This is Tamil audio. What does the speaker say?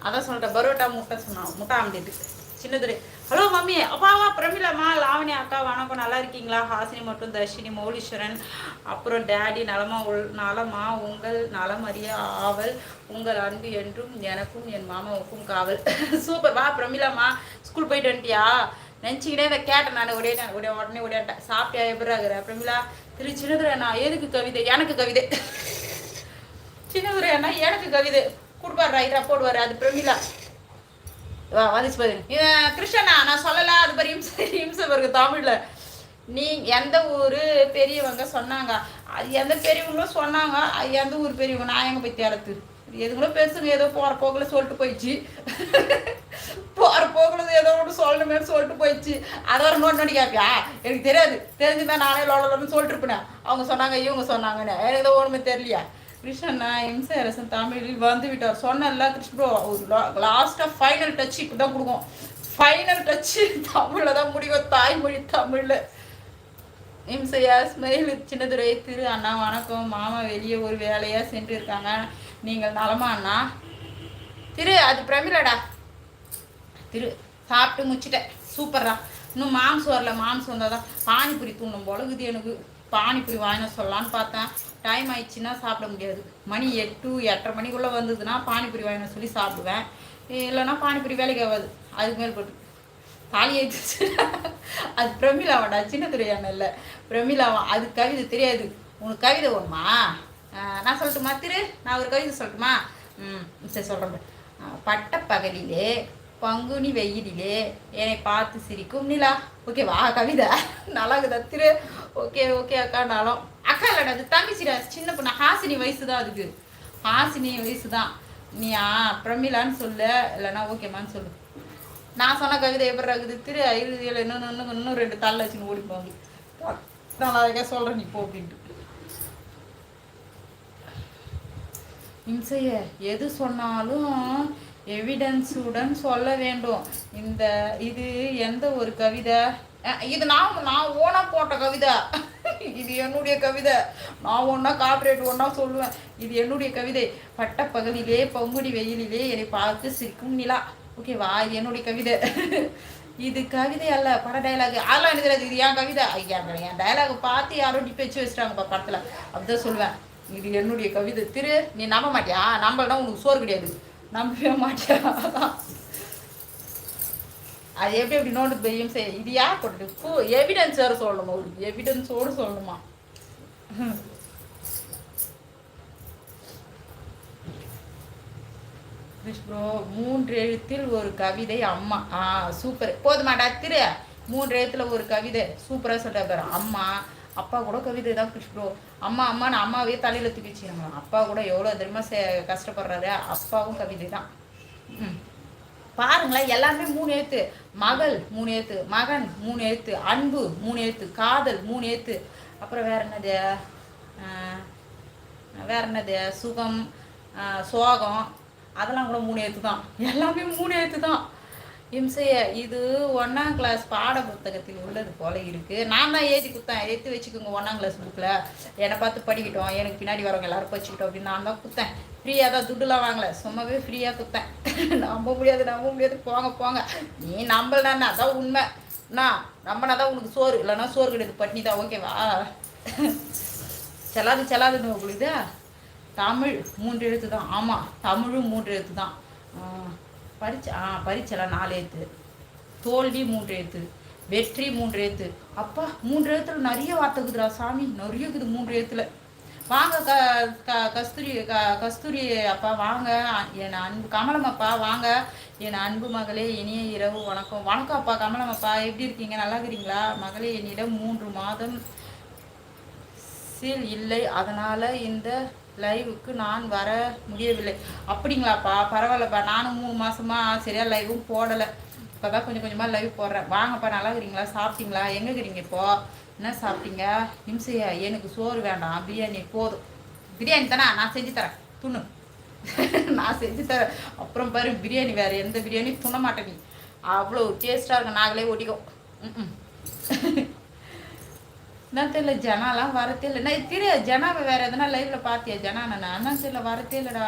அதான் சொல்லிட்டேன் பரோட்டா முட்டை சொன்னான், முட்டை ஆம்லேட்டு. சின்னதுரை ஹலோ மம்மி அப்பாவா பிரமிளாம்மா லாவணி அக்கா வணக்கம், நல்லா இருக்கீங்களா? ஹாசினி மற்றும் தர்ஷினி மௌலீஸ்வரன், அப்புறம் டேடி நலமா உங்கள் நலமறிய ஆவல், உங்கள் அன்பு என்றும் எனக்கும் என் மாமாவுக்கும் காவல். சூப்பர். வா பிரமிளாம்மா, ஸ்கூல் போயிட்டு வந்துட்டியா? நினச்சிக்கிட்டே இதை கேட்டேன் நான். உடனே உடையாட்டேன். சாப்பிட்டியா? எப்படி ஆகுற பிரமிளா? சின்னதுரை நான் எதுக்கு கவிதை? எனக்கு கவிதை. சின்னதுரை அண்ணா எனக்கு கவிதை கொடுப்பாரு, ரைட்டா போடுவார். அது பிரமிளா வந்துச்சு பாரு. கிருஷ்ணா நான் சொல்லலை, அது பாரு இம்சை பாருங்க தமிழில். நீ எந்த ஊர் பெரியவங்க சொன்னாங்க, அது எந்த பெரியவங்களும் சொன்னாங்க, அது எந்த ஊர் பெரியவங்க நான் எங்கே போய் தேரத்து? எதுங்களும் பேசுங்க, ஏதோ போகிற போக்கில் சொல்லிட்டு போயிடுச்சு. போகிற போக்கில் ஏதோ ஒன்று சொல்லணுமே சொல்லிட்டு போயிடுச்சு. அதை ஒரு நோண்டி கேட்பியா? எனக்கு தெரியாது, தெரிஞ்சுதான் நானே லோலன்னு சொல்லிட்டு இருப்பேன். அவங்க சொன்னாங்க இவங்க சொன்னாங்கன்னு, எனக்கு ஏதோ ஒன்றுமே தெரியலையா? கிருஷ்ணண்ணா இம்சை அரசன் தமிழில் வந்து விட்டார் சொன்னல கிருஷ்ண. லாஸ்ட்டாக ஃபைனல் டச் இப்போ தான் கொடுக்கும். ஃபைனல் டச்சு தமிழில் தான் முடியும், தாய்மொழி தமிழில். இம்சையா ஸ்மெயில். சின்னதுரை திரு அண்ணா வணக்கம், மாமா வெளியே ஒரு வேலையாக சென்று இருக்காங்க, நீங்கள் நலமா அண்ணா? திரு அது பிரமிளடா. திரு சாப்பிட்டு முடிச்சிட்டேன், சூப்பர்ரா. இன்னும் மாம்சம் வரல, மாம்சம் வந்தால் தான் பானிபுரி தூண்டும் போல இது எனக்கு. பானிபுரி வாங்கின சொல்லலான்னு பார்த்தேன், டைம் ஆயிடுச்சுன்னா சாப்பிட முடியாது. மணி 8 8:30 மணிக்குள்ளே வந்ததுன்னா பானிபுரி வாங்கின சொல்லி சாப்பிடுவேன், இல்லைன்னா பானிபுரி வேலைக்கு ஆகாது. அதுக்கு மேல் போட்டு தாலி ஆயிடுச்சு. அது பிரமிளாவாடா, சின்னதுரையான இல்லை பிரமிளாவா. அது கவிதை தெரியாது உனக்கு. கவிதை வேணுமா? நான் சொல்லட்டுமா திரு? நான் ஒரு கவிதை சொல்லட்டுமா? சரி சொல்கிறேன். பட்ட பகலிலே பங்குனி வெயிலிலே என்னை பார்த்து சிரிக்கும் நிலா. ஓகேவா கவிதை? நல்லா இருக்குதா திரு? ஓகே ஓகே அக்கா. நாளும் அக்கா இல்லைடா, அது தங்கச்சிடா, சின்ன பொண்ணு. ஹாசினி வயசு தான் அதுக்கு, ஹாசினி வயசு தான். நீ பிரமிளான்னு சொல்லு, இல்லைன்னா ஓகேம்மான்னு சொல்லு. நான் சொன்ன கவிதை எப்படி இருக்குது திரு? இறுதியில் இன்னும் 2 தள்ள வச்சுன்னு ஓடிப்போங்க. நான் அதுக்கே சொல்கிறேன் நீ போ அப்படின்ட்டு. இம்சைய எது சொன்னாலும் எவிடன்ஸுடன் சொல்ல வேண்டும். இது எந்த ஒரு கவிதை? இது நான் ஓனா போட்ட கவிதை. இது என்னுடைய கவிதை. நான் ஒன்றா காப்பிரைட் ஒன்றா சொல்லுவேன். இது என்னுடைய கவிதை. பட்ட பகலிலே பங்குடி வெயிலிலே என்னை பார்த்து சிரிக்கும் நிலா. ஓகேவா? என்னுடைய கவிதை. இது கவிதை அல்ல, பட டைலாக். அதெல்லாம் எனக்கு தெரியாது, இது என் கவிதை. ஐயா என் டைலாக் பார்த்து யாரோ டிப் வச்சு வச்சுட்டாங்கப்பா படத்தில், அப்படிதான் சொல்லுவேன். இது என்னுடைய கவிதை. திரு நீ நம்ப மாட்டியா? நம்பலன்னா உனக்கு சோறு கிடையாது, நம்பவே மாட்டியா? அது எப்படி நோண்டு பெய்யும் செய்ய. இது யார் போட்டு எவிடன்ஸ் வேறு சொல்லணுமா? ஒரு எவிடன்ஸோடு சொல்லணுமா? ப்ரோ 3 எழுத்தில் ஒரு கவிதை அம்மா. சூப்பர். போதுமாடா திரு? 3 எழுத்துல ஒரு கவிதை சூப்பராக சொல்லிட்டா பாரு. அம்மா அப்பா கூட கவிதை தான் கிருஷ்ணோ. அம்மா அம்மான்னு அம்மாவே தலையில் தூக்கி வச்சுக்கணும். அப்பா கூட எவ்வளோ தெரியுமா கஷ்டப்படுறாரு, அப்பாவும் கவிதை தான். பாருங்களேன், எல்லாமே 3 எழுத்து. மகள் 3 எழுத்து, மகன் 3 எழுத்து, அன்பு 3 எழுத்து, காதல் 3 எழுத்து. அப்புறம் வேற என்னது சுகம், சோகம், அதெல்லாம் கூட 3 எழுத்து தான். எல்லாமே 3 எழுத்து தான். இம்சைய இது 1ஆம் கிளாஸ் பாட புத்தகத்தில் உள்ளது போல இருக்குது. நான் தான் ஏற்றி குத்தேன், ஏற்றி வச்சுக்கோங்க 1ஆம் கிளாஸ் புக்கில், என்னை பார்த்து படிக்கிட்டோம், எனக்கு பின்னாடி வரவங்க எல்லாரும் படிச்சுக்கிட்டோம் அப்படின்னு நான் தான் குத்தேன். ஃப்ரீயாக தான், துட்டுலாம் வாங்கலை, சும்மாவே ஃப்ரீயாக குத்தேன். நம்ப முடியாது போங்க. நீ நம்பலன்னா அதான் உண்மை. நான் நம்பினா தான் உனக்கு சோறு, இல்லைன்னா சோறு கிடையாது, பட்னி தான். ஓகேவா? செல்லாதுன்னு உங்களுக்கு. தமிழ் 3 எழுத்து தான். ஆமாம், தமிழும் 3 எழுத்து தான். பரீட்சைலாம் 4 எழுத்து. தோல்வி 3 எழுத்து. வெற்றி 3 எழுத்து. அப்பா 3 எழுத்துல நிறைய வார்த்தை இருக்குதுடா சாமி, நிறைய இருக்குது 3 எழுத்துல. வாங்க கஸ்தூரி அப்பா வாங்க, என் அன்பு கமலம் அப்பா வாங்க, என் அன்பு மகளே இனிய இரவு வணக்கம். வணக்கம் அப்பா கமலம் அப்பா, எப்படி இருக்கீங்க? நல்லா இருக்கிறீங்களா? மகளே என்னிடம் 3 மாதம் இல்லை, அதனால் இந்த லைவுக்கு நான் வர முடியவில்லை. அப்படிங்களாப்பா? பரவாயில்லப்பா. நானும் 3 மாதமா சரியாக லைவும் போடலை, இப்போ தான் கொஞ்சமாக லைவ் போடுறேன். வாங்கப்பா, நல்லா இருக்கிறீங்களா? சாப்பிட்டீங்களா? எங்கே இருக்கிறீங்க இப்போது? என்ன சாப்பிட்டீங்க? இம்சையா எனக்கு சோறு வேண்டாம், பிரியாணி போதும். பிரியாணி தானே, நான் செஞ்சு தரேன், துணு. நான் செஞ்சு தரேன். அப்புறம் பாரு, பிரியாணி வேறு எந்த பிரியாணியும் துண மாட்டேன். நீ அவ்வளோ டேஸ்ட்டாக இருக்கும், நாங்களே ஓட்டிக்கோ. நான் தெரியல, ஜனாலாம் வரத்தே இல்லை. நான் திரு ஜனாவை வேறு எதனா லைவில் பார்த்தியா? ஜனா நான் தெரியல, வரத்தே இல்லைடா.